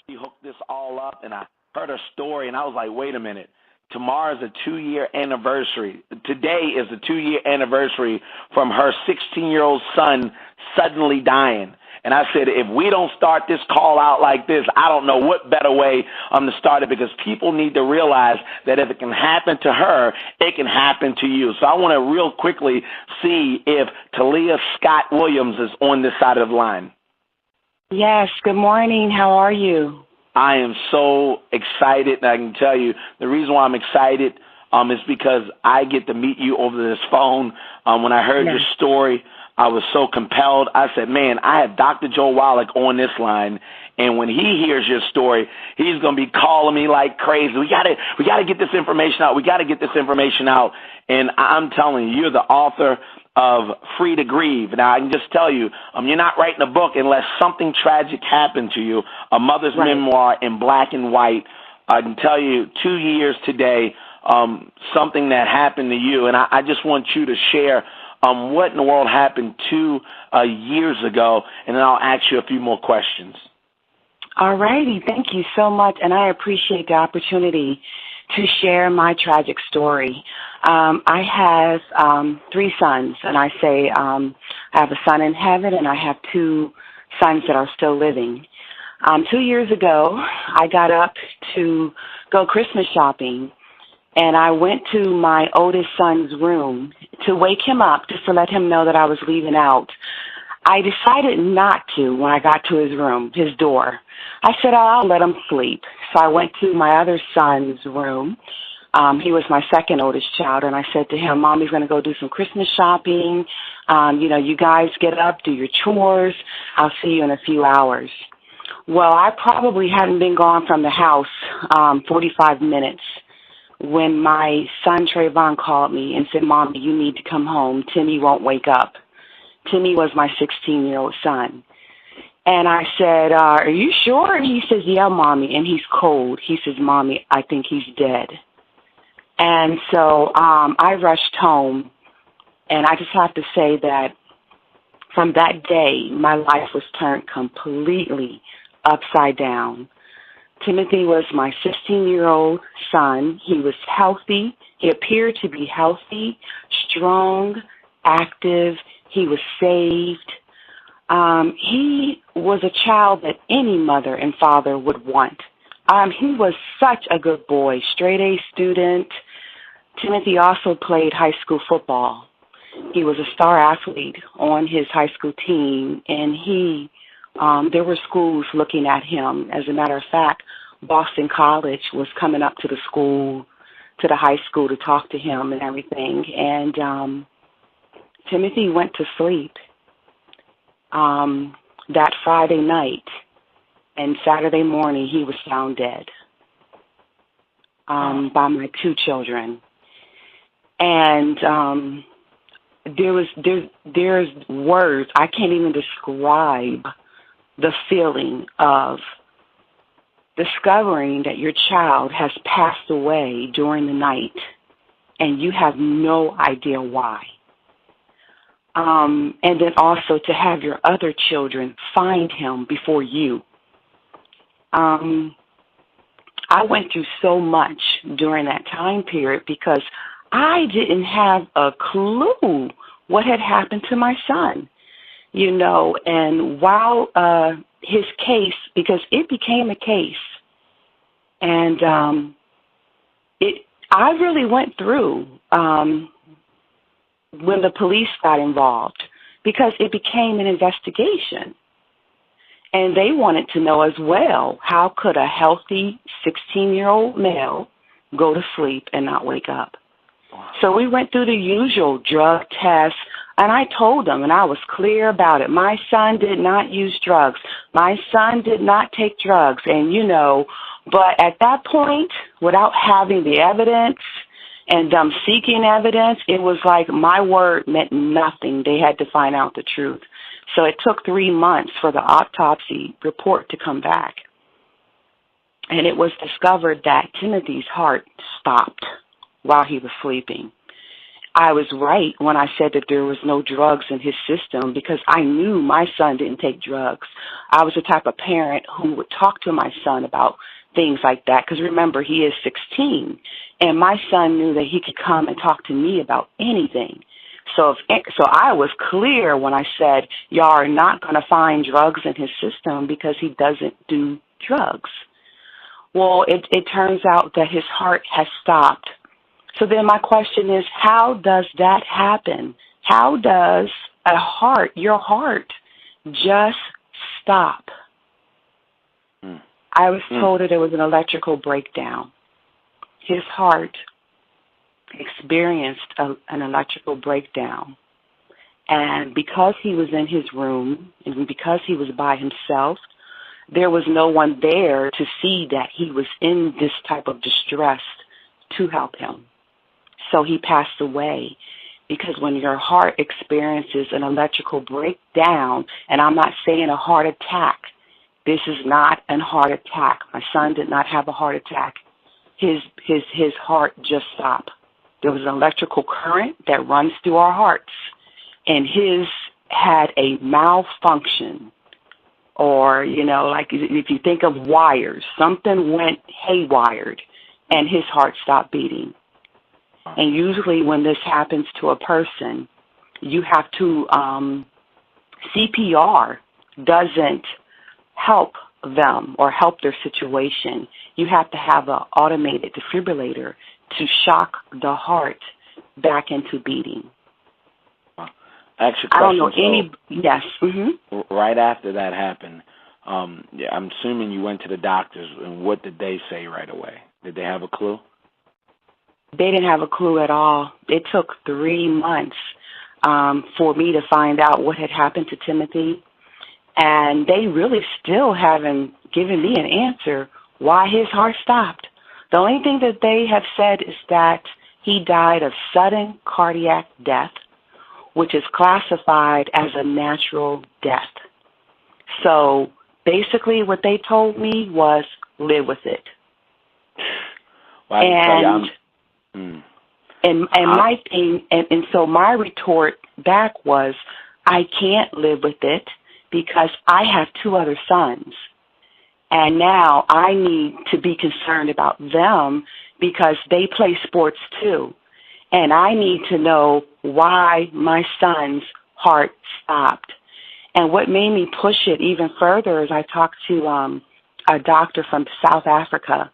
She hooked this all up, and I heard her story, and I was like, wait a minute. Tomorrow is a 2-year anniversary. Today is the 2-year anniversary from her 16-year-old son suddenly dying. And I said, if we don't start this call out like this, I don't know what better way to start it, because people need to realize that if it can happen to her, it can happen to you. So I want to real quickly see if Talia Scott Williams is on this side of the line. Yes, good morning. How are you? I am so excited, and I can tell you the reason why I'm excited is because I get to meet you over this phone. When I heard your story, I was so compelled. I said, man, I have Dr. Joe Wallach on this line, and when he hears your story, he's going to be calling me like crazy. We got to get this information out. We got to get this information out. And I'm telling you, you're the author of Free to Grieve. Now, I can just tell you, you're not writing a book unless something tragic happened to you, a mother's memoir in black and white. I can tell you 2 years today, something that happened to you. And I just want you to share what in the world happened 2 years ago, and then I'll ask you a few more questions. All righty. Thank you so much, and I appreciate the opportunity to share my tragic story. I have 3 sons, and I say I have a son in heaven, and I have 2 sons that are still living. 2 years ago, I got up to go Christmas shopping, and I went to my oldest son's room to wake him up, just to let him know that I was leaving out. I decided not to when I got to his room, his door. I said, I'll let him sleep. So I went to my other son's room. He was my second oldest child, and I said to him, Mommy's going to go do some Christmas shopping. You guys get up, do your chores. I'll see you in a few hours. Well, I probably hadn't been gone from the house 45 minutes when my son Trayvon called me and said, Mommy, you need to come home. Timmy won't wake up. Timmy was my 16-year-old son. And I said, are you sure? And he says, yeah, Mommy. And he's cold. He says, Mommy, I think he's dead. And so I rushed home. And I just have to say that from that day, my life was turned completely upside down. Timothy was my 16-year-old son. He was healthy. He appeared to be healthy, strong, active. He was saved. He was a child that any mother and father would want. He was such a good boy, straight-A student. Timothy also played high school football. He was a star athlete on his high school team, and there were schools looking at him. As a matter of fact, Boston College was coming up to the high school to talk to him and everything. And Timothy went to sleep that Friday night, and Saturday morning he was found dead by my 2 children. And there's words, I can't even describe the feeling of discovering that your child has passed away during the night and you have no idea why. And then also to have your other children find him before you. I went through so much during that time period because I didn't have a clue what had happened to my son, and while his case, because it became a case, and I really went through when the police got involved, because it became an investigation. And they wanted to know as well, how could a healthy 16-year-old male go to sleep and not wake up? So we went through the usual drug tests, and I told them, and I was clear about it, my son did not use drugs. My son did not take drugs, but at that point, without having the evidence and them seeking evidence, it was like my word meant nothing. They had to find out the truth. So it took 3 months for the autopsy report to come back. And it was discovered that Timothy's heart stopped while he was sleeping. I was right when I said that there was no drugs in his system because I knew my son didn't take drugs. I was the type of parent who would talk to my son about things like that because, remember, he is 16, and my son knew that he could come and talk to me about anything. So I was clear when I said, y'all are not going to find drugs in his system because he doesn't do drugs. Well, it turns out that his heart has stopped. So then my question is, how does that happen? How does your heart, just stop? I was told that it was an electrical breakdown. His heart experienced an electrical breakdown. And because he was in his room and because he was by himself, there was no one there to see that he was in this type of distress to help him. So he passed away because when your heart experiences an electrical breakdown, and I'm not saying a heart attack, this is not a heart attack. My son did not have a heart attack. His heart just stopped. There was an electrical current that runs through our hearts, and his had a malfunction. Or, like if you think of wires, something went haywired, and his heart stopped beating. And usually when this happens to a person, you have to, CPR doesn't help them or help their situation. You have to have an automated defibrillator to shock the heart back into beating. Actually, I don't know any. Yes. Right after that happened, I'm assuming you went to the doctors, and what did they say right away? Did they have a clue? They didn't have a clue at all. It took 3 months for me to find out what had happened to Timothy, and they really still haven't given me an answer why his heart stopped. The only thing that they have said is that he died of sudden cardiac death, which is classified as a natural death. So basically what they told me was live with it. Well, my thing, and so my retort back was, I can't live with it because I have 2 other sons. And now I need to be concerned about them because they play sports too. And I need to know why my son's heart stopped. And what made me push it even further is I talked to a doctor from South Africa,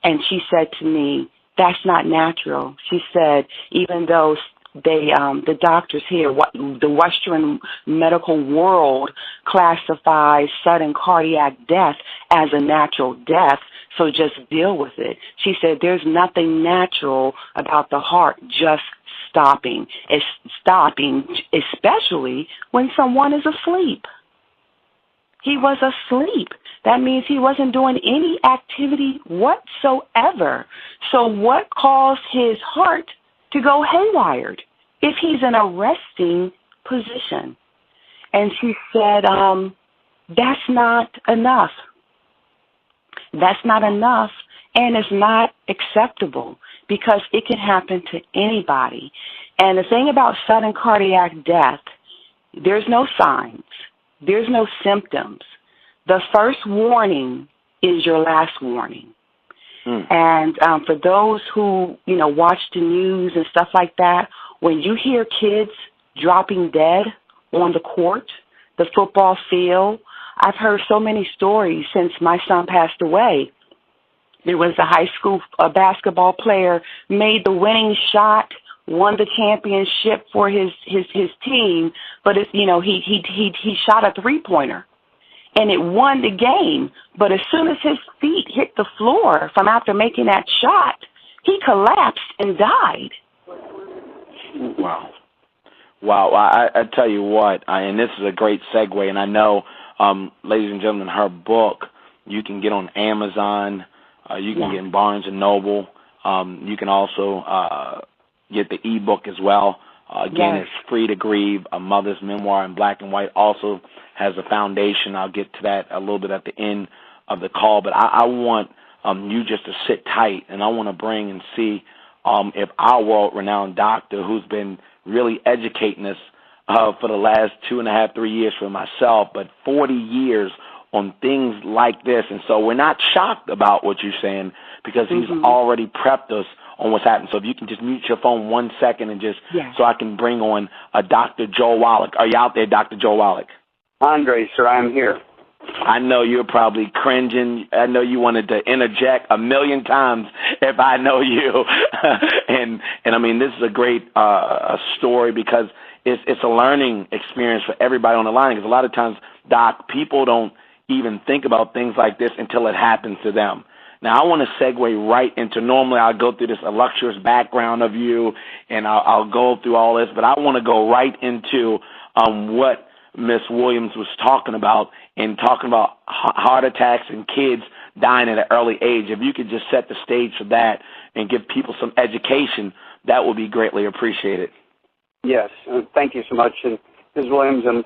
and she said to me, that's not natural. She said, even though the doctors here, the Western medical world classifies sudden cardiac death as a natural death, so just deal with it. She said there's nothing natural about the heart just stopping. It's stopping, especially when someone is asleep. He was asleep. That means he wasn't doing any activity whatsoever. So what caused his heart to go haywired if he's in a resting position? And she said, that's not enough. That's not enough, and it's not acceptable because it can happen to anybody. And the thing about sudden cardiac death, there's no signs. There's no symptoms. The first warning is your last warning. And for those who, watch the news and stuff like that, when you hear kids dropping dead on the court, the football field, I've heard so many stories since my son passed away. There was a high school basketball player, made the winning shot, won the championship for his team, but he shot a 3-pointer. And it won the game. But as soon as his feet hit the floor from after making that shot, he collapsed and died. Wow. I tell you what, and this is a great segue, and I know, ladies and gentlemen, her book, you can get on Amazon, you can get in Barnes & Noble, you can also get the ebook as well. Again, it's Free to Grieve, A Mother's Memoir in Black and White. Also has a foundation. I'll get to that a little bit at the end of the call. But I want you just to sit tight, and I want to bring and see if our world-renowned doctor, who's been really educating us for the last 2.5, 3 years for myself, but 40 years on things like this. And so we're not shocked about what you're saying because he's already prepped us on what's happening. So if you can just mute your phone 1 second and just so I can bring on Dr. Joe Wallach. Are you out there, Dr. Joe Wallach? Andre, sir, I'm here. I know you're probably cringing. I know you wanted to interject 1,000,000 times if I know you. and I mean, this is a great story because it's a learning experience for everybody on the line. Because a lot of times, Doc, people don't even think about things like this until it happens to them. Now, I want to segue right into, normally I'll go through this illustrious background of you, and I'll go through all this, but I want to go right into what Miss Williams was talking about, and talking about heart attacks and kids dying at an early age. If you could just set the stage for that and give people some education, that would be greatly appreciated. Yes, thank you so much. And Ms. Williams, I'm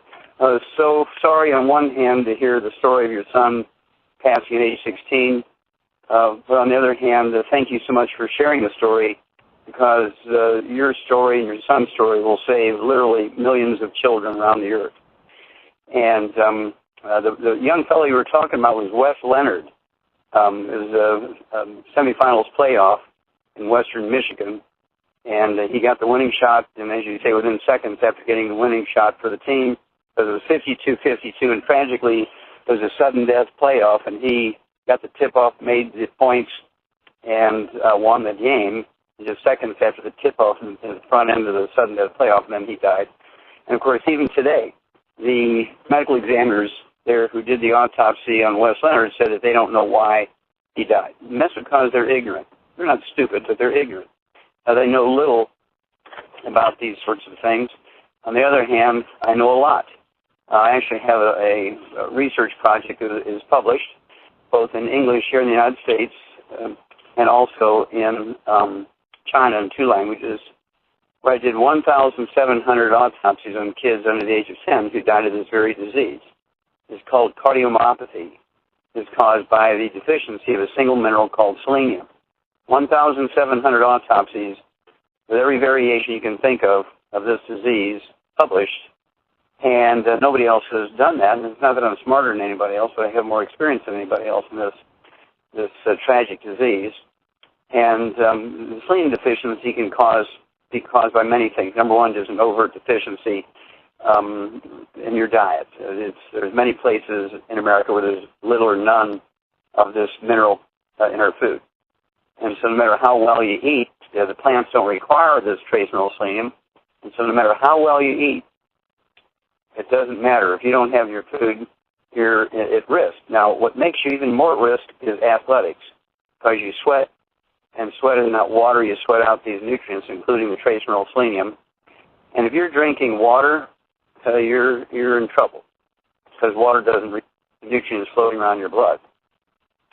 so sorry on one hand to hear the story of your son passing at age 16, but on the other hand, thank you so much for sharing the story, because your story and your son's story will save literally millions of children around the earth. And the young fellow you were talking about was Wes Leonard. It was a semifinals playoff in Western Michigan, and he got the winning shot, and as you say, within seconds after getting the winning shot for the team, because it was 52-52, and tragically, it was a sudden death playoff, and he got the tip-off, made the points, and won the game just seconds after the tip-off in the front end of the sudden death playoff, and then he died. And, of course, even today, the medical examiners there who did the autopsy on Wes Leonard said that they don't know why he died. And that's because they're ignorant. They're not stupid, but they're ignorant. They know little about these sorts of things. On the other hand, I know a lot. I actually have a research project that is published both in English here in the United States and also in China in 2 languages, where I did 1,700 autopsies on kids under the age of 10 who died of this very disease. It's called cardiomyopathy. It's caused by the deficiency of a single mineral called selenium. 1,700 autopsies with every variation you can think of this disease published, and nobody else has done that. And it's not that I'm smarter than anybody else, but I have more experience than anybody else in this tragic disease. And the selenium deficiency can be caused by many things. Number one, there's an overt deficiency in your diet. There's many places in America where there's little or none of this mineral in our food. And so no matter how well you eat, the plants don't require this trace mineral selenium. And so no matter how well you eat, it doesn't matter. If you don't have your food, you're at risk. Now, what makes you even more at risk is athletics, because you sweat, and sweat is not water. You sweat out these nutrients, including the trace mineral selenium. And if you're drinking water, you're in trouble, because water doesn't reach the nutrients floating around your blood.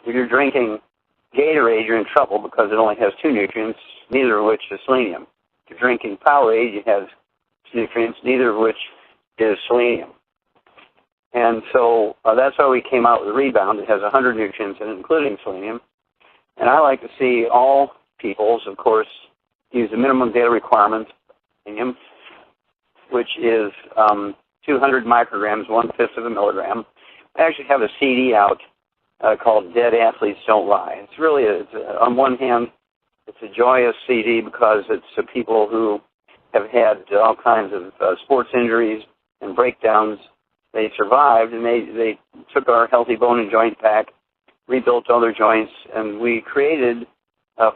If you're drinking Gatorade, you're in trouble because it only has 2 nutrients, neither of which is selenium. If you're drinking Powerade, you have nutrients, neither of which is selenium. And so that's why we came out with Rebound. It has 100 nutrients in it, including selenium. And I like to see all peoples, of course, use the minimum daily requirement of selenium, which is 200 micrograms, 1/5 of a milligram. I actually have a CD out called Dead Athletes Don't Lie. It's really, on one hand, it's a joyous CD because it's people who have had all kinds of sports injuries and breakdowns. They survived, and they took our Healthy Bone and Joint Pack, rebuilt all their joints, and we created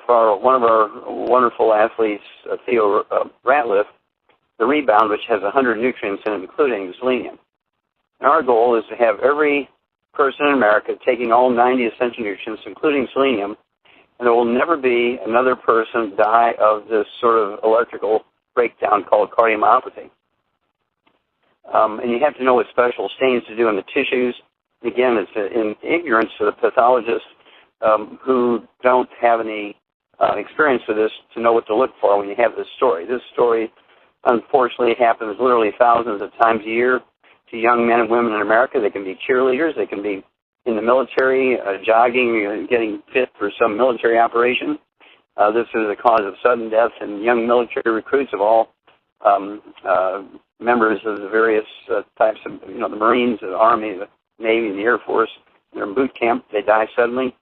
for one of our wonderful athletes, Theo Ratliff, the Rebound, which has 100 nutrients in it, including selenium. And our goal is to have every person in America taking all 90 essential nutrients, including selenium, and there will never be another person die of this sort of electrical breakdown called cardiomyopathy. And you have to know what special stains to do in the tissues. Again, it's in ignorance to the pathologists who don't have any experience with this to know what to look for when you have this story. This story, unfortunately, happens literally thousands of times a year to young men and women in America. They can be cheerleaders. They can be in the military, jogging, getting fit for some military operation. This is a cause of sudden death in young military recruits of all members of the various types of, the Marines, the Army, the Navy, and the Air Force. They're in boot camp. They die suddenly,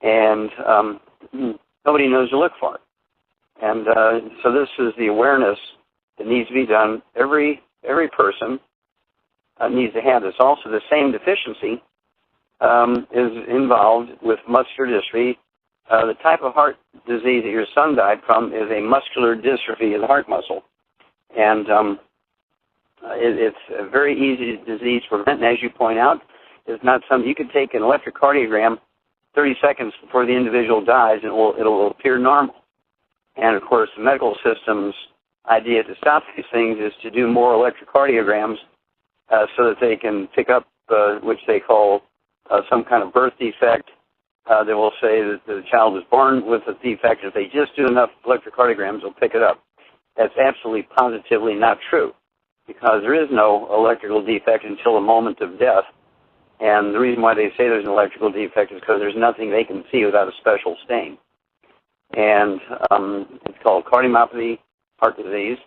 and nobody knows to look for it. And so this is the awareness that needs to be done. Every person needs to have this. Also, the same deficiency is involved with muscular dystrophy. The type of heart disease that your son died from is a muscular dystrophy of the heart muscle. And it's a very easy disease to prevent. And as you point out, it's not something you can take an electrocardiogram 30 seconds before the individual dies, and it'll appear normal. And, of course, the medical system's idea to stop these things is to do more electrocardiograms so that they can pick up which they call some kind of birth defect. They will say that the child was born with a defect. If they just do enough electrocardiograms, they'll pick it up. That's absolutely positively not true, because there is no electrical defect until the moment of death. And the reason why they say there's an electrical defect is because there's nothing they can see without a special stain. And it's called cardiomyopathy, heart disease.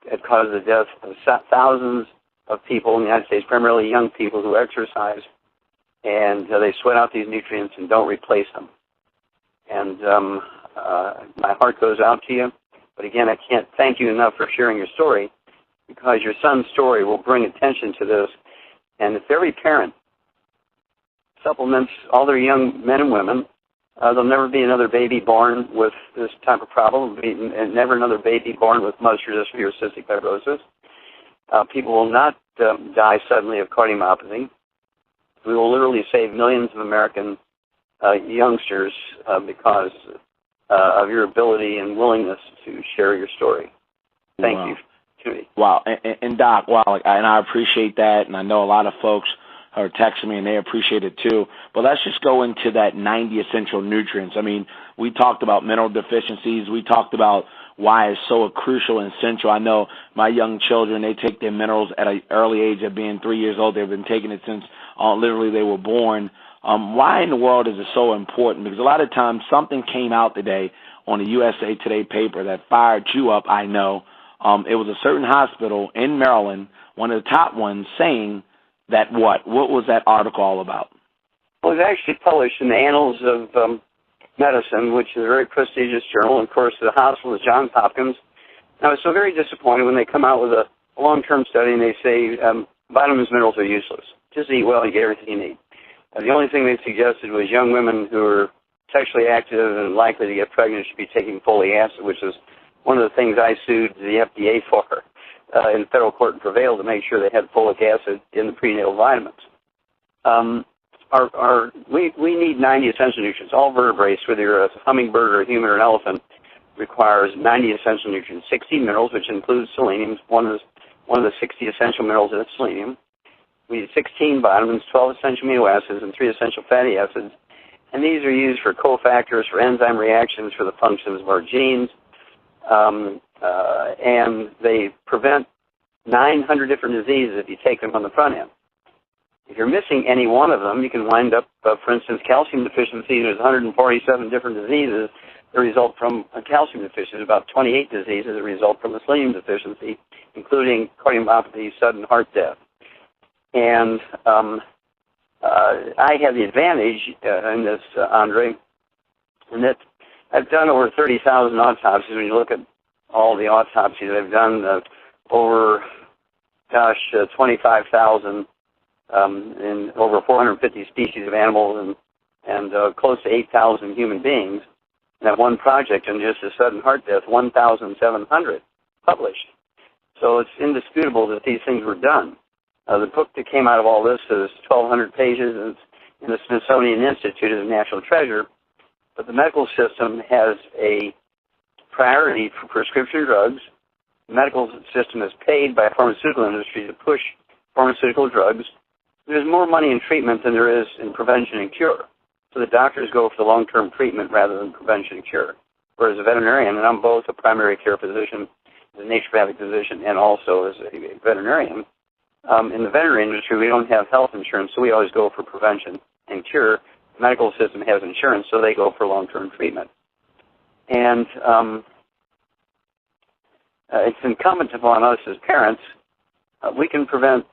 It causes the death of thousands of people in the United States, primarily young people who exercise, and they sweat out these nutrients and don't replace them. And my heart goes out to you. But again, I can't thank you enough for sharing your story, because your son's story will bring attention to this. And if every parent supplements all their young men and women, there'll never be another baby born with this type of problem, and never another baby born with muscular dystrophy or cystic fibrosis. People will not die suddenly of cardiomyopathy. We will literally save millions of American youngsters because of your ability and willingness to share your story. Thank you. Wow. And Doc, wow, and I appreciate that, and I know a lot of folks are texting me, and they appreciate it too. But let's just go into that 90 essential nutrients. I mean, we talked about mineral deficiencies. We talked about why it's so crucial and essential. I know my young children, they take their minerals at an early age of being 3 years old. They've been taking it since literally they were born. Why in the world is it so important? Because a lot of times something came out today on the USA Today paper that fired you up, I know. It was a certain hospital in Maryland, one of the top ones, saying that what? What was that article all about? Well, it was actually published in the Annals of Medicine, which is a very prestigious journal. And of course, the hospital is Johns Hopkins. And I was so very disappointed when they come out with a long-term study and they say vitamins and minerals are useless. Just eat well and you get everything you need. The only thing they suggested was young women who are sexually active and likely to get pregnant should be taking folic acid, which is one of the things I sued the FDA for in federal court and prevailed to make sure they had folic acid in the prenatal vitamins. We need 90 essential nutrients. All vertebrates, whether you're a hummingbird or a human or an elephant, requires 90 essential nutrients, 60 minerals, which includes selenium. One of the 60 essential minerals is selenium. We need 16 vitamins, 12 essential amino acids, and 3 essential fatty acids. And these are used for cofactors, for enzyme reactions, for the functions of our genes. And they prevent 900 different diseases if you take them on the front end. If you're missing any one of them, you can wind up, for instance, calcium deficiency. There's 147 different diseases that result from a calcium deficiency, about 28 diseases that result from a selenium deficiency, including cardiomyopathy, sudden heart death. And I have the advantage in this, Andre, in that I've done over 30,000 autopsies. When you look at all the autopsies I've done, over 25,000 in over 450 species of animals and close to 8,000 human beings. And that one project on just a sudden heart death, 1,700 published. So it's indisputable that these things were done. The book that came out of all this is 1,200 pages, and it's in the Smithsonian Institute as a national treasure. But the medical system has a priority for prescription drugs. The medical system is paid by the pharmaceutical industry to push pharmaceutical drugs. There's more money in treatment than there is in prevention and cure. So the doctors go for the long-term treatment rather than prevention and cure. Whereas a veterinarian, and I'm both a primary care physician, a naturopathic physician, and also as a veterinarian, in the veterinary industry, we don't have health insurance, so we always go for prevention and cure. The medical system has insurance, so they go for long-term treatment. And it's incumbent upon us as parents. We can prevent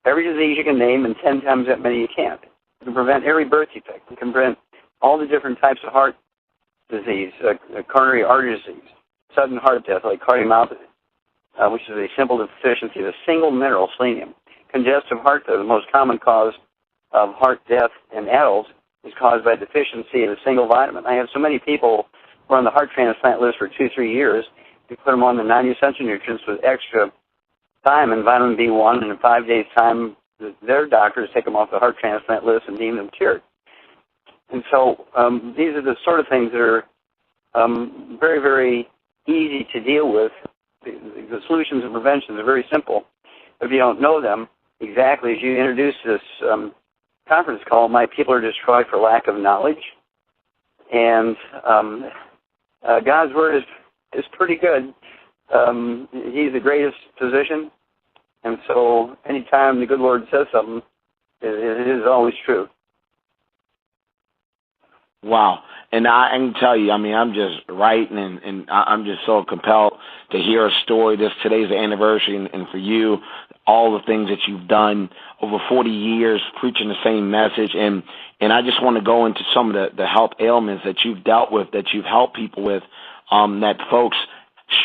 every disease you can name and 10 times that many you can't. We can prevent every birth defect. We can prevent all the different types of heart disease, coronary artery disease, sudden heart death like cardiomyopathy, which is a simple deficiency of a single mineral, selenium. Congestive heart failure, the most common cause of heart death in adults, is caused by deficiency of a single vitamin. I have so many people who are on the heart transplant list for 2-3 years. We put them on the 90 essential nutrients with extra thiamine, vitamin B1, and in 5 days' time, their doctors take them off the heart transplant list and deem them cured. And so these are the sort of things that are very, very easy to deal with. The solutions and preventions are very simple. If you don't know them, exactly as you introduced this conference call, my people are destroyed for lack of knowledge. And God's Word is pretty good. He's the greatest physician. And so anytime the good Lord says something, it is always true. Wow. And I can tell you, I mean, I'm just writing and I'm just so compelled to hear a story. Today's the anniversary, and for you, all the things that you've done over 40 years preaching the same message. And I just want to go into some of the health ailments that you've dealt with, that you've helped people with, that folks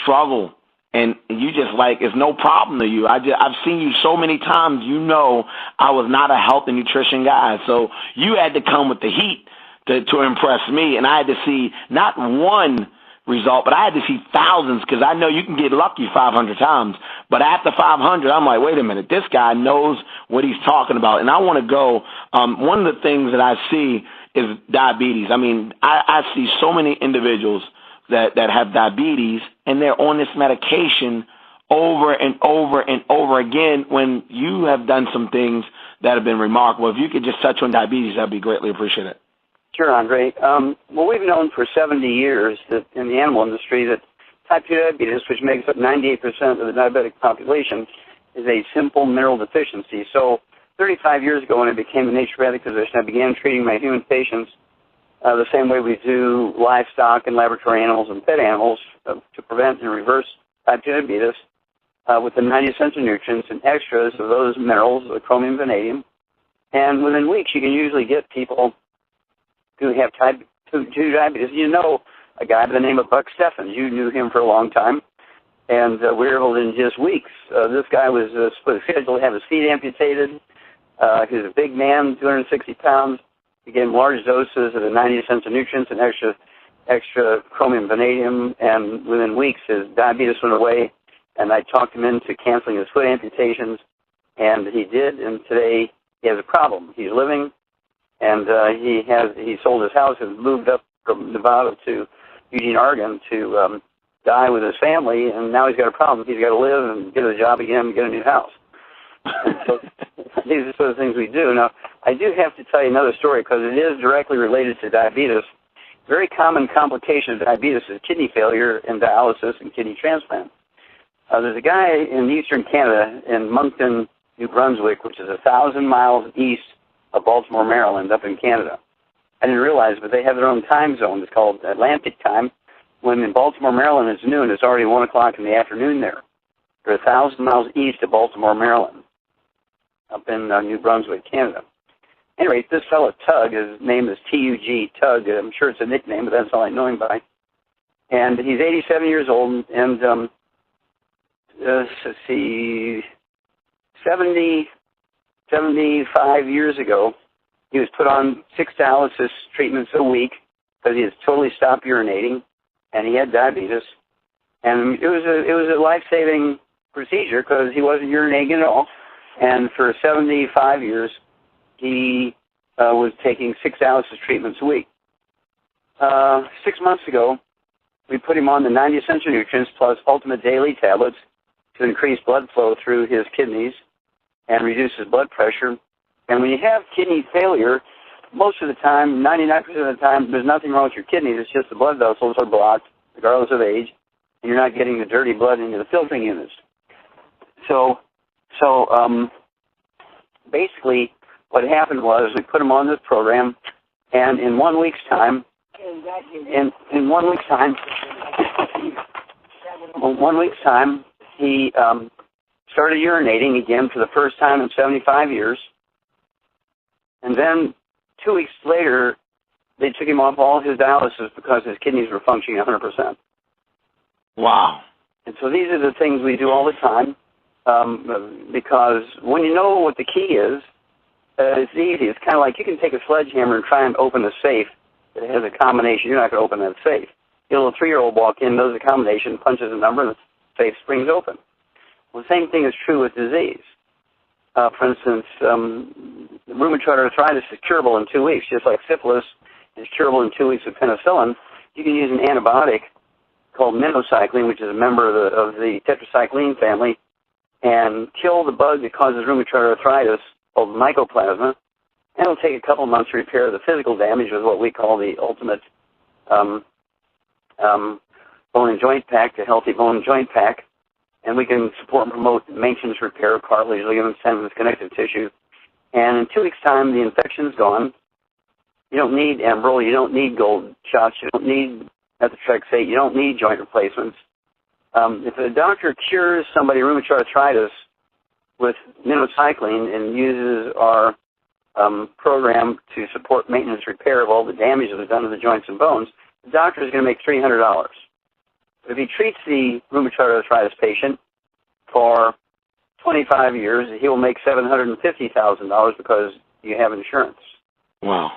struggle. And you just like, it's no problem to you. I've seen you so many times, you know, I was not a health and nutrition guy. So you had to come with the heat to impress me. And I had to see not one result, but I had to see thousands, because I know you can get lucky 500 times. But after 500, I'm like, wait a minute, this guy knows what he's talking about. And I want to go, one of the things that I see is diabetes. I mean, I see so many individuals that have diabetes, and they're on this medication over and over and over again, when you have done some things that have been remarkable. If you could just touch on diabetes, that'd be greatly appreciated. Sure, Andre. Well, we've known for 70 years that in the animal industry that type 2 diabetes, which makes up 98% of the diabetic population, is a simple mineral deficiency. So 35 years ago, when I became a naturopathic physician, I began treating my human patients the same way we do livestock and laboratory animals and pet animals to prevent and reverse type 2 diabetes with the 90 essential nutrients and extras of those minerals, the chromium, vanadium. And within weeks, you can usually get people who have type 2 diabetes. You know a guy by the name of Buck Steffens. You knew him for a long time. And we were able to, in just weeks, this guy was scheduled to have his feet amputated. He was a big man, 260 pounds. He gave him large doses of the 90 essential nutrients and extra chromium, vanadium. And within weeks, his diabetes went away. And I talked him into canceling his foot amputations. And he did. And today he has a problem. He's living. And he sold his house and moved up from Nevada to Eugene, Oregon to die with his family, and now he's got a problem. He's got to live and get a job again and get a new house. And so these are the sort of things we do. Now, I do have to tell you another story because it is directly related to diabetes. Very common complication of diabetes is kidney failure and dialysis and kidney transplant. There's a guy in eastern Canada in Moncton, New Brunswick, which is 1,000 miles east of Baltimore, Maryland, up in Canada. I didn't realize, but they have their own time zone. It's called Atlantic time. When in Baltimore, Maryland, it's noon. It's already 1 o'clock in the afternoon there. They're 1,000 miles east of Baltimore, Maryland, up in New Brunswick, Canada. Anyway, this fellow Tug, his name is T-U-G, Tug. I'm sure it's a nickname, but that's all I know him by. And he's 87 years old, and let's see, 75 years ago, he was put on 6 dialysis treatments a week because he had totally stopped urinating, and he had diabetes. And it was a life-saving procedure because he wasn't urinating at all. And for 75 years, he was taking 6 dialysis treatments a week. 6 months ago, we put him on the 90 essential nutrients plus Ultimate Daily tablets to increase blood flow through his kidneys and reduce his blood pressure. And when you have kidney failure, most of the time, 99% of the time, there's nothing wrong with your kidneys. It's just the blood vessels are blocked, regardless of age, and you're not getting the dirty blood into the filtering units. So basically what happened was we put him on this program, and in 1 week's time, in 1 week's time, he started urinating again for the first time in 75 years. And then 2 weeks later, they took him off all his dialysis because his kidneys were functioning 100%. Wow. And so these are the things we do all the time, because when you know what the key is, it's easy. It's kind of like you can take a sledgehammer and try and open a safe that has a combination. You're not going to open that safe. You know, a 3-year-old walk in, knows the combination, punches a number, and the safe springs open. Well, the same thing is true with disease. For instance, rheumatoid arthritis is curable in 2 weeks, just like syphilis is curable in 2 weeks with penicillin. You can use an antibiotic called minocycline, which is a member of the tetracycline family, and kill the bug that causes rheumatoid arthritis, called mycoplasma. And it'll take a couple of months to repair the physical damage with what we call the ultimate bone and joint pack, the healthy bone and joint pack. And we can support and promote maintenance, repair of cartilage, ligaments, tendons, connective tissue. And in 2 weeks' time, the infection's gone. You don't need Enbrel. You don't need gold shots. You don't need methotrexate. You don't need joint replacements. If a doctor cures somebody rheumatoid arthritis with minocycline and uses our program to support maintenance repair of all the damage that was done to the joints and bones, the doctor is going to make $300. If he treats the rheumatoid arthritis patient for 25 years, he will make $750,000 because you have insurance. Wow.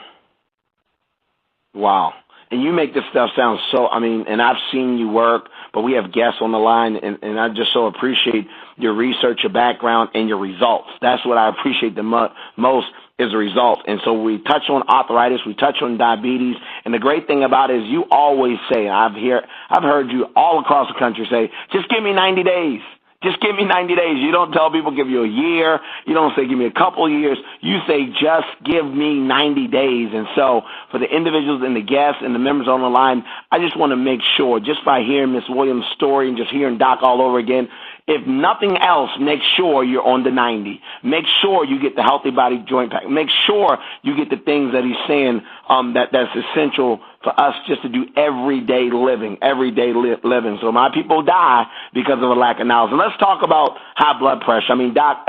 Wow. And you make this stuff sound so, and I've seen you work, but we have guests on the line, and I just so appreciate your research, your background, and your results. That's what I appreciate the most is the result. And so we touch on arthritis, we touch on diabetes, and the great thing about it is you always say, I've heard you all across the country say, just give me 90 days. Just give me 90 days. You don't tell people give you a year. You don't say give me a couple of years. You say just give me 90 days. And so for the individuals and the guests and the members on the line, I just want to make sure, just by hearing Ms. Williams' story and just hearing Doc all over again, if nothing else, make sure you're on the 90. Make sure you get the healthy body joint pack. Make sure you get the things that he's saying that's essential for us just to do everyday living. So my people die because of a lack of knowledge. And let's talk about high blood pressure. Doc,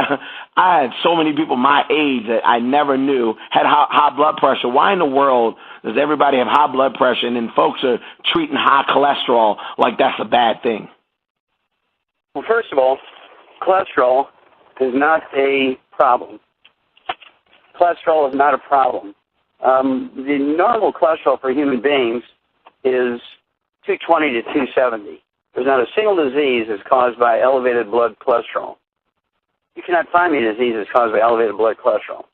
I had so many people my age that I never knew had high blood pressure. Why in the world does everybody have high blood pressure and then folks are treating high cholesterol like that's a bad thing? Well, first of all, cholesterol is not a problem. Cholesterol is not a problem. The normal cholesterol for human beings is 220 to 270. There's not a single disease that's caused by elevated blood cholesterol. You cannot find me a disease that's caused by elevated blood cholesterol.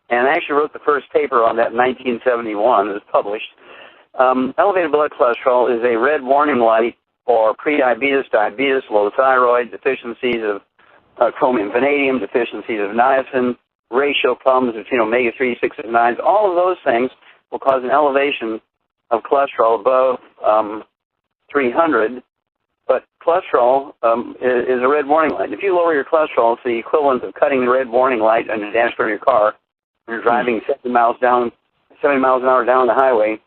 And I actually wrote the first paper on that in 1971. It was published. Elevated blood cholesterol is a red warning light for prediabetes, diabetes, low thyroid, deficiencies of chromium, vanadium, deficiencies of niacin, ratio problems between omega-3, 6, and 9s. All of those things will cause an elevation of cholesterol above 300. But cholesterol is a red warning light. If you lower your cholesterol, it's the equivalent of cutting the red warning light on the dashboard of your car when you're driving 70 miles an hour down the highway,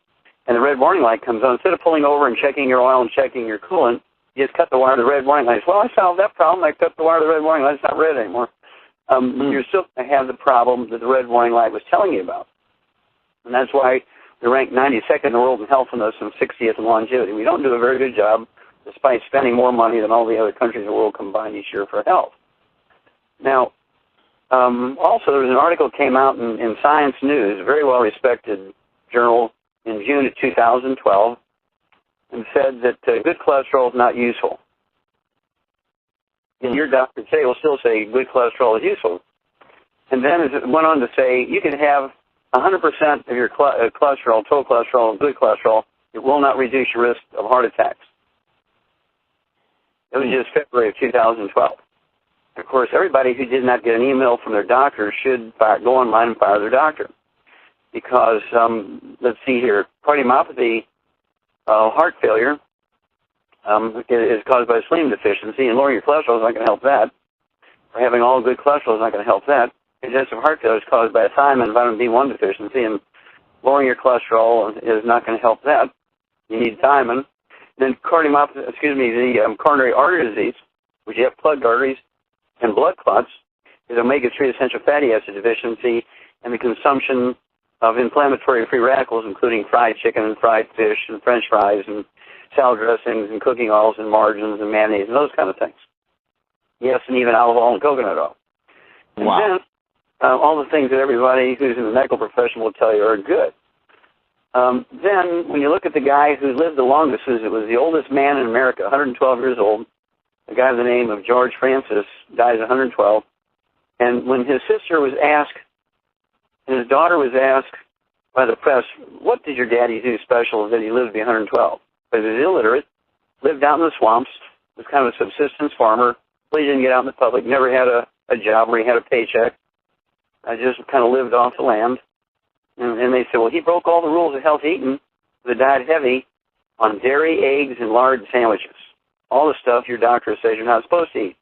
and the red warning light comes on. Instead of pulling over and checking your oil and checking your coolant, you just cut the wire to the red warning light. Well, I solved that problem. I cut the wire to the red warning light. It's not red anymore. You're still going to have the problem that the red warning light was telling you about. And that's why we rank 92nd in the world in healthiness and 60th in longevity. We don't do a very good job, despite spending more money than all the other countries in the world combined each year for health. Now, also there was an article that came out in Science News, a very well-respected journal, in June of 2012, and said that good cholesterol is not useful. And your doctor today will still say good cholesterol is useful. And then it went on to say you can have 100% of your cholesterol, total cholesterol, and good cholesterol. It will not reduce your risk of heart attacks. It was just February of 2012. Of course, everybody who did not get an email from their doctor should go online and fire their doctor. Because, let's see here, cardiomyopathy, heart failure, is caused by selenium deficiency, and lowering your cholesterol is not going to help that. Or having all good cholesterol is not going to help that. Congestive heart failure is caused by thiamine and vitamin B1 deficiency, and lowering your cholesterol is not going to help that. You need thiamine. Then the coronary artery disease, which you have plugged arteries and blood clots, is omega-3 essential fatty acid deficiency and the consumption of inflammatory free radicals, including fried chicken and fried fish and French fries and salad dressings and cooking oils and margarines and mayonnaise and those kind of things. Yes, and even olive oil and coconut oil. Wow. And then all the things that everybody who's in the medical profession will tell you are good. Then when you look at the guy who lived the longest, it was the oldest man in America, 112 years old, a guy by the name of George Francis, dies at 112. And when his sister was asked, and his daughter was asked by the press, what did your daddy do special that he lived to be 112? Because he was illiterate, lived out in the swamps, was kind of a subsistence farmer, really didn't get out in the public, never had a job where he had a paycheck. I just kind of lived off the land. And they said, well, he broke all the rules of healthy eating. The diet heavy on dairy, eggs, and lard sandwiches. All the stuff your doctor says you're not supposed to eat.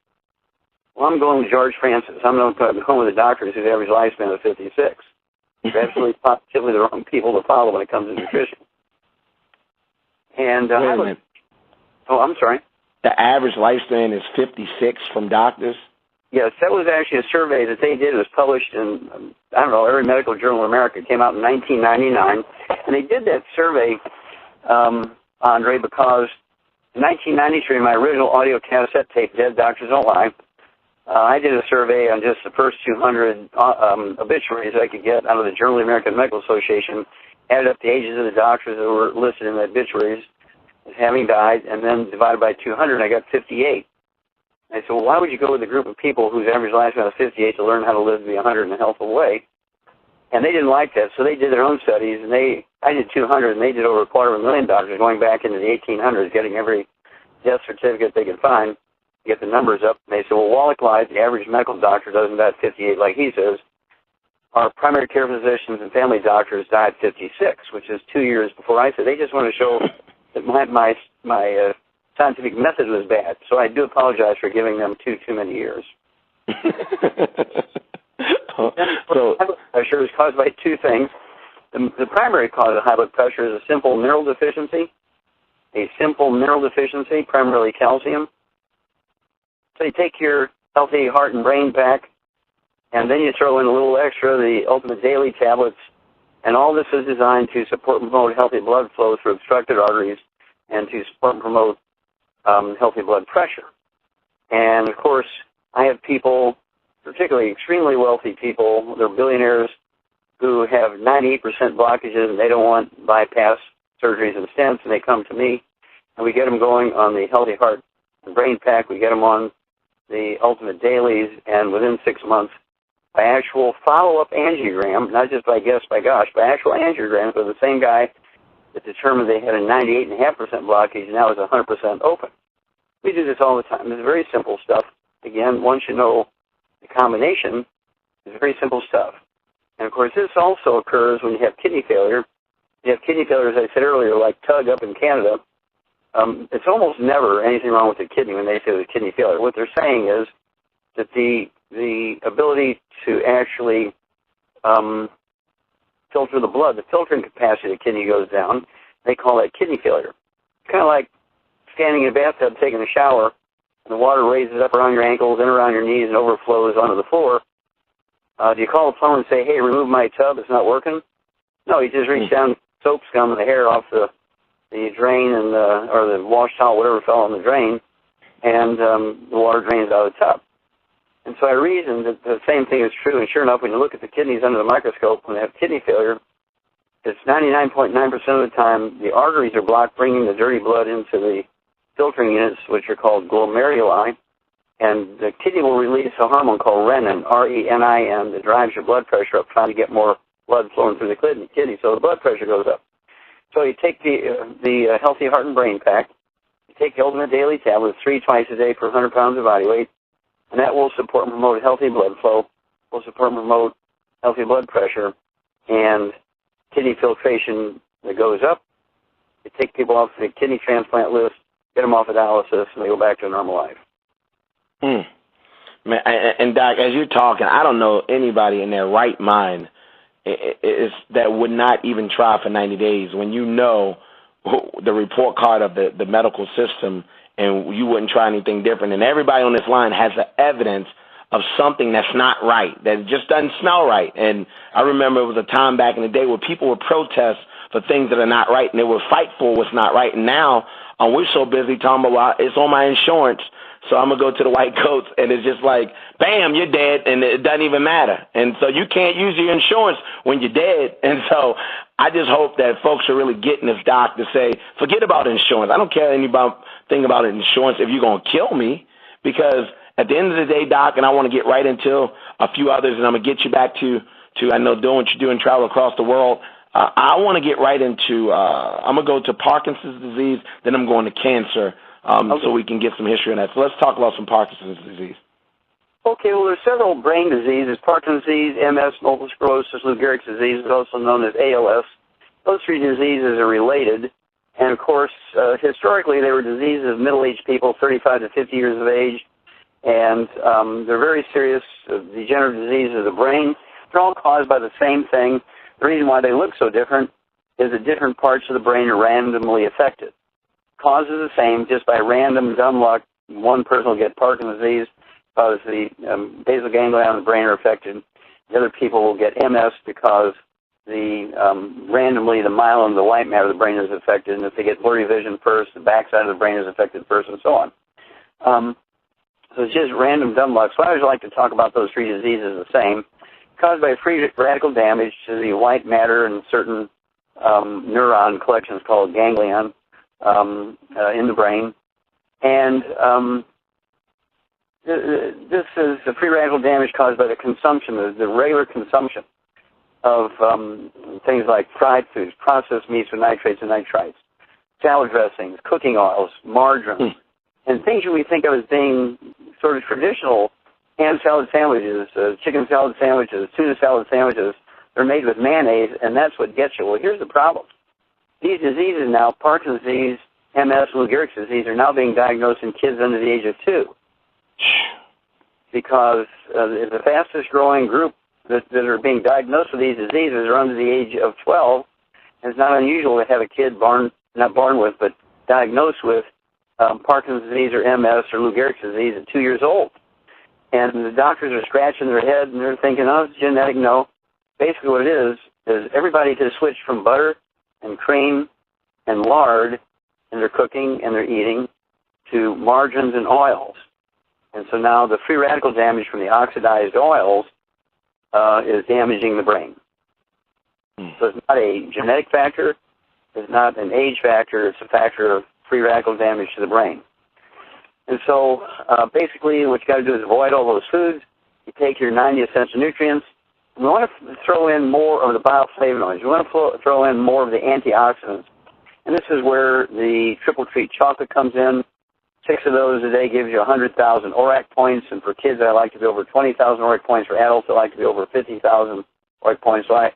Well, I'm going with George Francis. I'm not going with the doctors whose average lifespan is 56. They're absolutely positively the wrong people to follow when it comes to nutrition. And I'm sorry. The average lifespan is 56 from doctors? Yes, that was actually a survey that they did. It was published in, every medical journal in America. It came out in 1999. And they did that survey, Andre, because in 1993, my original audio cassette tape, Dead Doctors Don't Lie, I did a survey on just the first 200 obituaries I could get out of the Journal of the American Medical Association, added up the ages of the doctors that were listed in the obituaries as having died, and then divided by 200, and I got 58. I said, well, why would you go with a group of people whose average lifespan is 58 to learn how to live to be 100 in a healthful way? And they didn't like that, so they did their own studies, and I did 200, and they did over 250,000 doctors going back into the 1800s, getting every death certificate they could find, get the numbers up. And they said, well, Wallach lied. The average medical doctor doesn't die at 58 like he says. Our primary care physicians and family doctors die at 56, which is 2 years before I said. They just want to show that my scientific method was bad. So I do apologize for giving them too many years. So high blood pressure is caused by two things. The primary cause of high blood pressure is a simple mineral deficiency. Primarily calcium. So you take your healthy heart and brain pack, and then you throw in a little extra, the Ultimate Daily tablets, and all this is designed to support and promote healthy blood flow through obstructed arteries and to support and promote healthy blood pressure. And, of course, I have people, particularly extremely wealthy people, they're billionaires, who have 98% blockages, and they don't want bypass surgeries and stents, and they come to me, and we get them going on the Healthy Heart and Brain Pack. We get them on the Ultimate Dailies, and within 6 months, by actual follow-up angiogram, not just by guess, by gosh, by actual angiograms with the same guy that determined they had a 98.5% blockage and now is 100% open. We do this all the time. It's very simple stuff. Again, once you know the combination, it's very simple stuff. And, of course, this also occurs when you have kidney failure. You have kidney failure, as I said earlier, like Tug up in Canada. It's almost never anything wrong with the kidney when they say there's kidney failure. What they're saying is that the ability to actually filter the blood, the filtering capacity of the kidney goes down. They call that kidney failure. It's kind of like standing in a bathtub taking a shower, and the water raises up around your ankles and around your knees and overflows onto the floor. Do you call the plumber and say, hey, remove my tub, it's not working? No, you just reach down, soap scum and the hair off the drain and or the wash towel, whatever fell in the drain, and the water drains out of the tub. And so I reasoned that the same thing is true, and sure enough, when you look at the kidneys under the microscope, when they have kidney failure, it's 99.9% of the time the arteries are blocked, bringing the dirty blood into the filtering units, which are called glomeruli, and the kidney will release a hormone called renin, R-E-N-I-N, that drives your blood pressure up, trying to get more blood flowing through the kidney, so the blood pressure goes up. So you take the Healthy Heart and Brain Pack, you take the Ultimate Daily tablets 3 twice a day per 100 pounds of body weight, and that will support and promote healthy blood flow, will support and promote healthy blood pressure, and kidney filtration that goes up. You take people off the kidney transplant list, get them off of dialysis, and they go back to a normal life. Man, and Doc, as you're talking, I don't know anybody in their right mind that would not even try for 90 days when you know the report card of the medical system and you wouldn't try anything different. And everybody on this line has the evidence of something that's not right, that just doesn't smell right. And I remember it was a time back in the day where people would protest for things that are not right, and they would fight for what's not right. And now we're so busy talking about, well, it's on my insurance, so I'm going to go to the white coats, and it's just like, bam, you're dead, and it doesn't even matter. And so you can't use your insurance when you're dead. And so I just hope that folks are really getting this, doc, to say, forget about insurance. I don't care anything about insurance if you're going to kill me, because at the end of the day, Doc, and I want to get right into a few others, and I'm going to get you back to I know, doing what you do and travel across the world. I want to get right into, I'm going to go to Parkinson's disease, then I'm going to cancer, okay, so we can get some history on that. So let's talk about some Parkinson's disease. Okay, well, there's several brain diseases: Parkinson's disease, MS, multiple sclerosis, Lou Gehrig's disease, also known as ALS. Those three diseases are related. And, of course, historically, they were diseases of middle-aged people, 35 to 50 years of age. And they're very serious degenerative diseases of the brain. They're all caused by the same thing. The reason why they look so different is that different parts of the brain are randomly affected. Cause is the same, just by random dumb luck. One person will get Parkinson's disease because the basal ganglia on the brain are affected. The other people will get MS because randomly the myelin, the white matter of the brain, is affected. And if they get blurry vision first, the backside of the brain is affected first, and so on. So it's just random dumb luck. So I always like to talk about those three diseases the same, caused by free radical damage to the white matter and certain neuron collections called ganglion in the brain. And this is the free radical damage caused by the consumption, the regular consumption of things like fried foods, processed meats with nitrates and nitrites, salad dressings, cooking oils, margarine, and things that we think of as being sort of traditional ham salad sandwiches, chicken salad sandwiches, tuna salad sandwiches. They're made with mayonnaise, and that's what gets you. Well, here's the problem. These diseases now, Parkinson's disease, MS, Lou Gehrig's disease, are now being diagnosed in kids under the age of 2, because the fastest growing group that are being diagnosed with these diseases are under the age of 12. And it's not unusual to have a kid not born with, but diagnosed with Parkinson's disease or MS or Lou Gehrig's disease at 2 years old. And the doctors are scratching their head and they're thinking, oh, it's genetic. No. Basically what it is everybody has switched from butter and cream and lard in their cooking and their eating to margarines and oils. And so now the free radical damage from the oxidized oils is damaging the brain. So it's not a genetic factor. It's not an age factor. It's a factor of free radical damage to the brain. And so basically what you got to do is avoid all those foods. You take your 90 essential nutrients. We want to throw in more of the bioflavonoids. We want to throw in more of the antioxidants. And this is where the triple treat chocolate comes in. 6 of those a day gives you 100,000 ORAC points. And for kids, I like to be over 20,000 ORAC points. For adults, I like to be over 50,000 ORAC points. So I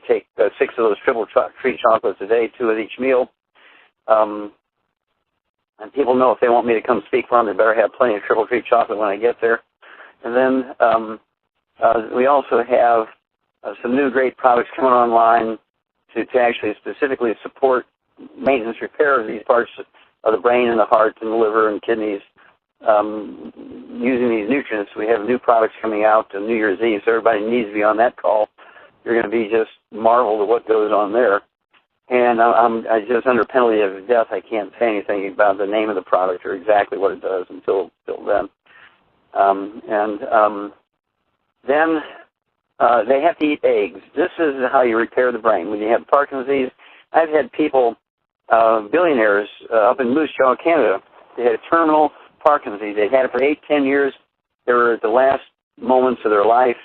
take 6 of those triple treat chocolates a day, 2 at each meal. And people know if they want me to come speak for them, they better have plenty of triple treat chocolate when I get there. And then we also have some new great products coming online to actually specifically support maintenance repair of these parts of the brain and the heart and the liver and kidneys using these nutrients. We have new products coming out on New Year's Eve, so everybody needs to be on that call. You're going to be just marveled at what goes on there. And I just, under penalty of death, I can't say anything about the name of the product or exactly what it does until then. Then they have to eat eggs. This is how you repair the brain. When you have Parkinson's disease, I've had people, billionaires up in Moose Jaw, Canada, they had terminal Parkinson's disease. They'd had it for 8-10 years. They were at the last moments of their life.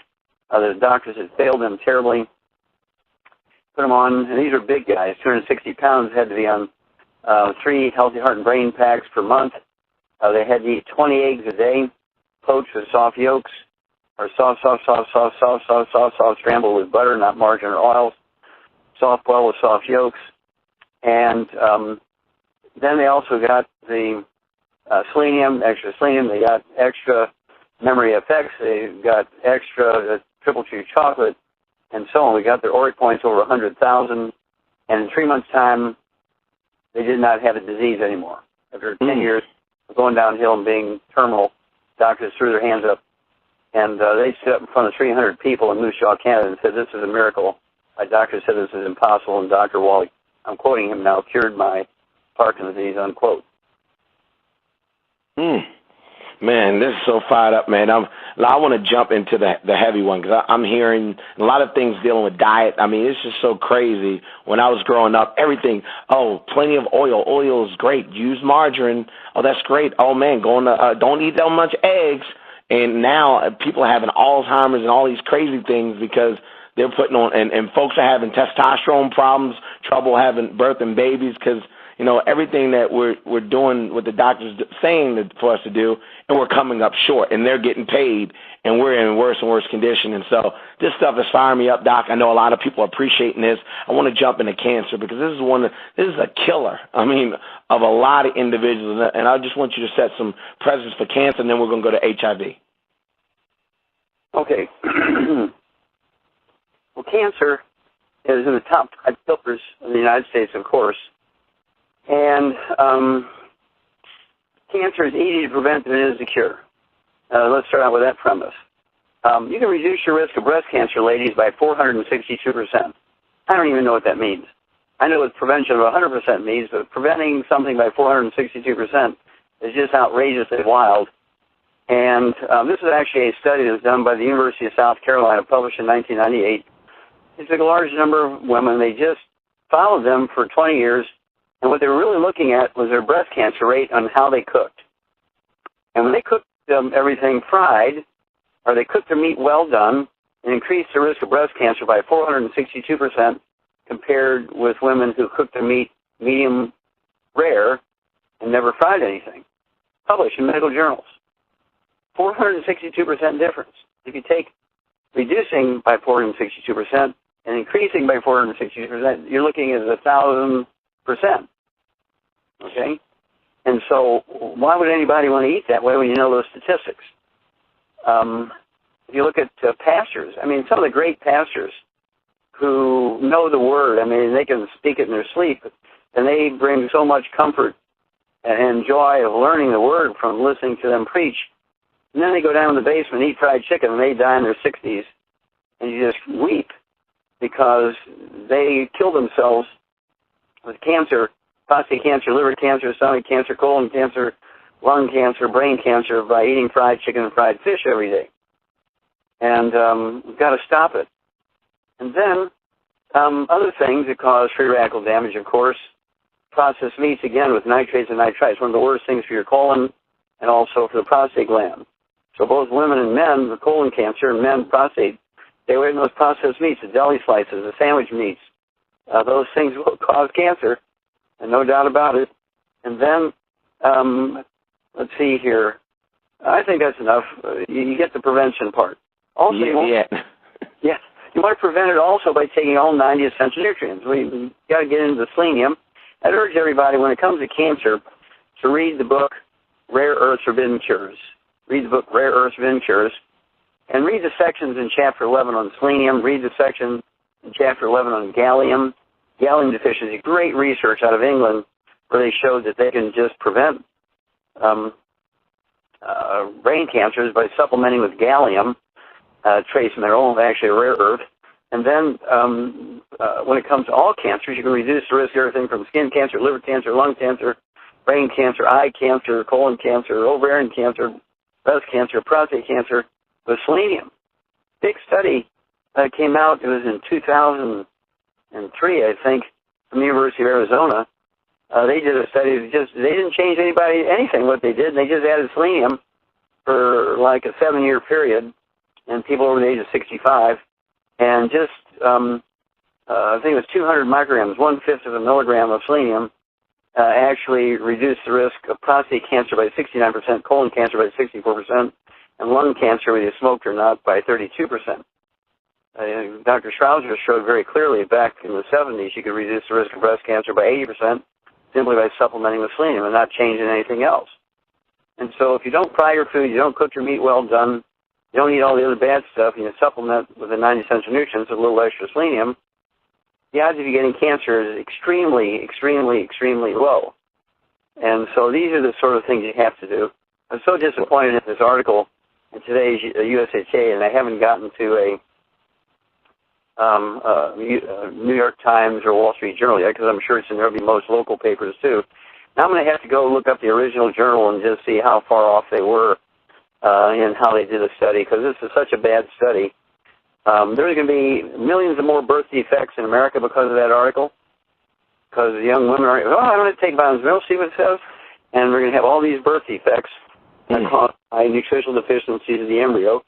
The doctors had failed them terribly. Put them on, and these are big guys, 260 pounds, had to be on 3 healthy heart and brain packs per month. They had to eat 20 eggs a day, poached with soft yolks, or soft, scrambled with butter, not margarine or oils, soft boiled with soft yolks. And then they also got the selenium, extra selenium. They got extra memory effects. They got extra triple treat chocolate. and so on. We got their ORAC points over 100,000, and in 3 months' time, they did not have a disease anymore. After 10 years of going downhill and being terminal, doctors threw their hands up, and they stood up in front of 300 people in Moose Jaw, Canada, and said, "This is a miracle." My doctor said this is impossible, and Dr. Wally, I'm quoting him now, cured my Parkinson's disease, unquote. Man, this is so fired up, man. I want to jump into the heavy one because I'm hearing a lot of things dealing with diet. I mean, it's just so crazy. When I was growing up, everything, plenty of oil. Oil is great. Use margarine. Oh, that's great. Oh, man, don't eat that much eggs. And now people are having Alzheimer's and all these crazy things because they're putting on, and folks are having testosterone problems, trouble having birthing babies because, you know, everything that we're doing what the doctors saying for us to do, and we're coming up short, and they're getting paid, and we're in worse and worse condition. And so this stuff is firing me up, Doc. I know a lot of people are appreciating this. I want to jump into cancer because this is a killer, I mean, of a lot of individuals. And I just want you to set some precedents for cancer, and then we're going to go to HIV. Okay. Well, cancer is in the top 5 killers in the United States, of course. And cancer is easy to prevent than it is to cure. Let's start out with that premise. You can reduce your risk of breast cancer, ladies, by 462%. I don't even know what that means. I know what prevention of 100% means, but preventing something by 462% is just outrageously wild. And this is actually a study that was done by the University of South Carolina, published in 1998. They took a large number of women. They just followed them for 20 years. And what they were really looking at was their breast cancer rate on how they cooked. And when they cooked everything fried, or they cooked their meat well done, it increased the risk of breast cancer by 462% compared with women who cooked their meat medium rare and never fried anything. Published in medical journals. 462% difference. If you take reducing by 462% and increasing by 462%, you're looking at 1,000%. Okay? And so why would anybody want to eat that way when you know those statistics? If you look at pastors, I mean, some of the great pastors who know the Word, I mean, they can speak it in their sleep, and they bring so much comfort and joy of learning the Word from listening to them preach. And then they go down in the basement and eat fried chicken, and they die in their 60s, and you just weep because they kill themselves with cancer, prostate cancer, liver cancer, stomach cancer, colon cancer, lung cancer, brain cancer by eating fried chicken and fried fish every day. And we've got to stop it. And then other things that cause free radical damage, of course, processed meats, again, with nitrates and nitrites, one of the worst things for your colon and also for the prostate gland. So both women and men with colon cancer and men prostate, stay away from those processed meats, the deli slices, the sandwich meats. Those things will cause cancer, and no doubt about it. And then, let's see here. I think that's enough. You get the prevention part. Also, you want to prevent it also by taking all 90 essential nutrients. We got to get into the selenium. I'd urge everybody, when it comes to cancer, to read the book Rare Earths Forbidden Cures. Read the book Rare Earths Forbidden Cures, and read the sections in Chapter 11 on selenium. Read the section in Chapter 11 on gallium deficiency. Great research out of England where they showed that they can just prevent brain cancers by supplementing with gallium, trace mineral, actually a rare earth. And then when it comes to all cancers, you can reduce the risk of everything from skin cancer, liver cancer, lung cancer, brain cancer, eye cancer, colon cancer, ovarian cancer, breast cancer, prostate cancer with selenium. Big study came out, it was in 2003, I think, from the University of Arizona. They did a study, they didn't change anything what they did, they just added selenium for like a 7-year period, and people over the age of 65, and just, I think it was 200 micrograms, 1/5 of a milligram of selenium, actually reduced the risk of prostate cancer by 69%, colon cancer by 64%, and lung cancer, whether you smoked or not, by 32%. Dr. Schrauser showed very clearly back in the 70s you could reduce the risk of breast cancer by 80% simply by supplementing with selenium and not changing anything else. And so if you don't fry your food, you don't cook your meat well done, you don't eat all the other bad stuff, and you supplement with the 90 essential nutrients with a little extra selenium, the odds of you getting cancer is extremely, extremely, extremely low. And so these are the sort of things you have to do. I'm so disappointed in this article in today's USA Today, and I haven't gotten to a New York Times or Wall Street Journal yet, because I'm sure it's in there. There'll be most local papers too. Now I'm going to have to go look up the original journal and just see how far off they were in how they did the study, because this is such a bad study. There's going to be millions of more birth defects in America because of that article, because the young women are, I don't have to take vitamins and minerals, see what it says, and we're going to have all these birth defects caused by nutritional deficiencies of the embryo.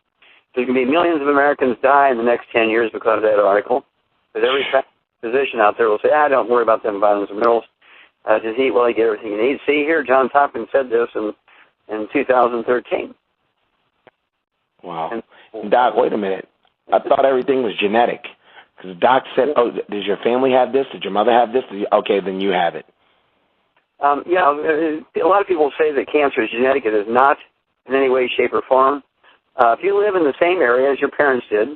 There's going to be millions of Americans die in the next 10 years because of that article, because every physician out there will say, don't worry about them vitamins and minerals. Just eat well, you get everything you need. See here, Johns Hopkins said this in 2013. Wow. And Doc, wait a minute. I thought everything was genetic. Because Doc said, does your family have this? Did your mother have this? Okay, then you have it. Yeah, a lot of people say that cancer is genetic. It is not in any way, shape, or form. If you live in the same area as your parents did,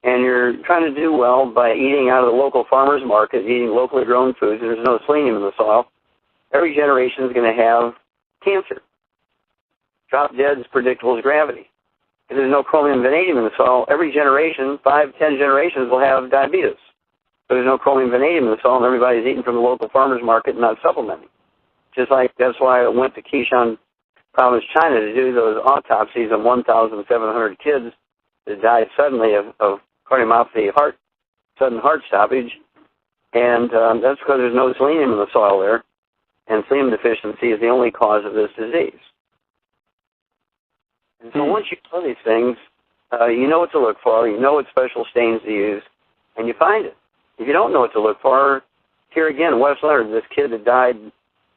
and you're trying to do well by eating out of the local farmer's market, eating locally grown foods, and there's no selenium in the soil, every generation is going to have cancer. Drop dead is predictable as gravity. If there's no chromium and vanadium in the soil, every generation, 5, 10 generations, will have diabetes. So there's no chromium and vanadium in the soil, and everybody's eating from the local farmer's market and not supplementing. Just like that's why I went to Qishan Province, China, to do those autopsies on 1,700 kids that died suddenly of cardiomyopathy, sudden heart stoppage, and that's because there's no selenium in the soil there, and selenium deficiency is the only cause of this disease. And so once you know these things, you know what to look for, you know what special stains to use, and you find it. If you don't know what to look for, here again, Wes Leonard, this kid that died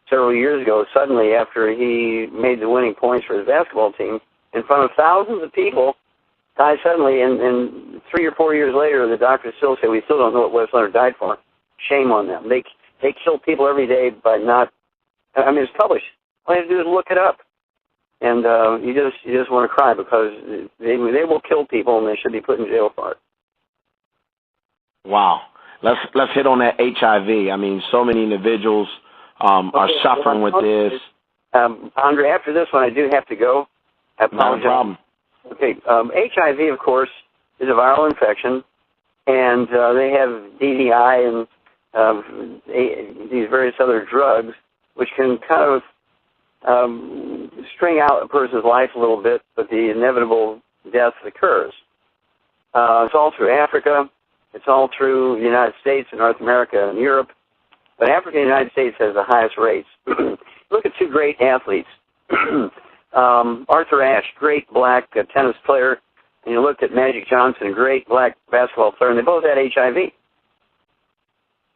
several years ago, suddenly after he made the winning points for his basketball team, in front of thousands of people, died suddenly, and 3 or 4 years later, the doctors still say, we still don't know what Wes Leonard died for. Shame on them. They kill people every day by not, it's published. All you have to do is look it up. And you just want to cry, because they will kill people, and they should be put in jail for it. Wow. Let's hit on that HIV. I mean, so many individuals are suffering with this. Andre, after this one, I do have to go. I apologize. No problem. Okay. HIV, of course, is a viral infection, and they have DDI and these various other drugs, which can kind of string out a person's life a little bit, but the inevitable death occurs. It's all through Africa. It's all through the United States and North America and Europe. But Africa and the United States has the highest rates. Look at two great athletes. Arthur Ashe, great black tennis player, and you looked at Magic Johnson, great black basketball player, and they both had HIV.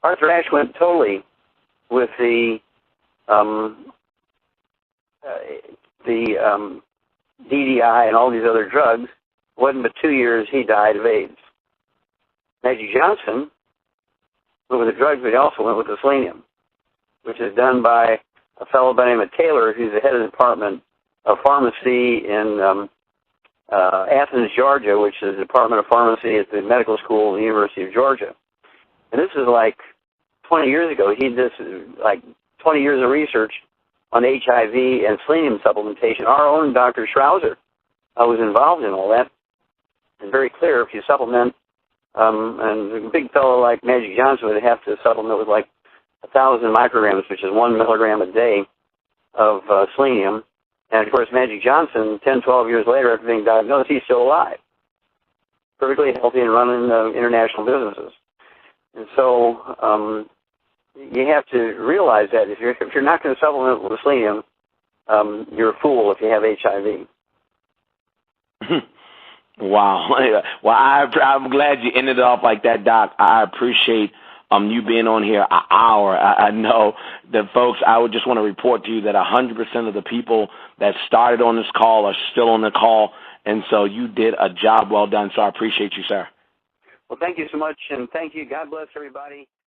Arthur Ashe went totally with the DDI and all these other drugs. It wasn't but 2 years he died of AIDS. Magic Johnson went with the drugs, but he also went with the selenium, which is done by a fellow by the name of Taylor, who's the head of the Department of Pharmacy in Athens, Georgia, which is the Department of Pharmacy at the medical school of the University of Georgia. And this is like 20 years ago. He did like 20 years of research on HIV and selenium supplementation. Our own Dr. Schrouser was involved in all that. It's very clear if you supplement, and a big fellow like Magic Johnson would have to supplement with like 1,000 micrograms, which is 1 milligram a day of selenium. And, of course, Magic Johnson, 10, 12 years later, after being diagnosed, he's still alive, perfectly healthy and running international businesses. And so you have to realize that if you're not going to supplement with selenium, you're a fool if you have HIV. Wow. Well, I'm glad you ended it off like that, Doc. I appreciate you being on here an hour. I know that, folks, I would just want to report to you that 100% of the people that started on this call are still on the call, and so you did a job well done, so I appreciate you, sir. Well, thank you so much, and thank you. God bless everybody.